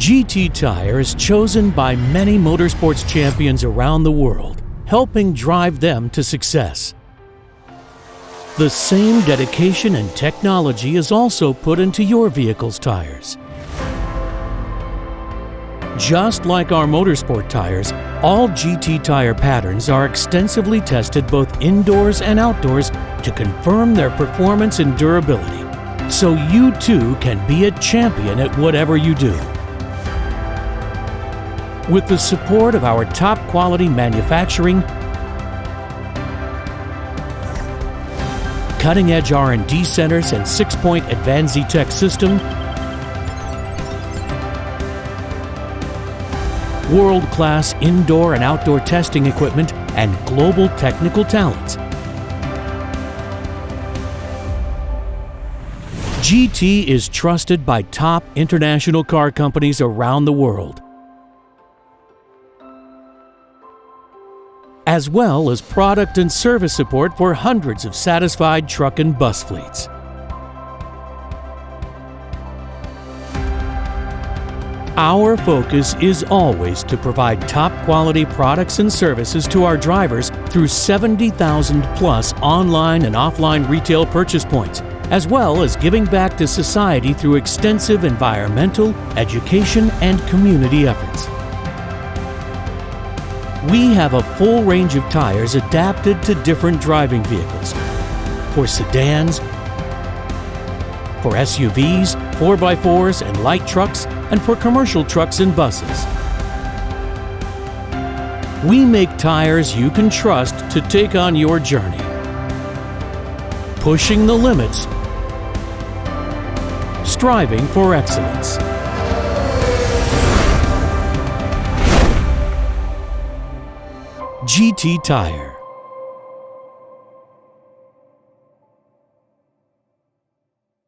GT Tire is chosen by many motorsports champions around the world, helping drive them to success. The same dedication and technology is also put into your vehicle's tires. Just like our motorsport tires, all GT Tire patterns are extensively tested both indoors and outdoors to confirm their performance and durability, so you too can be a champion at whatever you do. With the support of our top quality manufacturing, cutting-edge R&D centers and 6-point AdvanziTech system, world-class indoor and outdoor testing equipment, and global technical talents, GT is trusted by top international car companies around the world, as well as product and service support for hundreds of satisfied truck and bus fleets. Our focus is always to provide top-quality products and services to our drivers through 70,000 plus online and offline retail purchase points, as well as giving back to society through extensive environmental, education, and community efforts. We have a full range of tires adapted to different driving vehicles, for sedans, for SUVs, 4x4s, and light trucks, and for commercial trucks and buses. We make tires you can trust to take on your journey, pushing the limits, striving for excellence. GT Tire.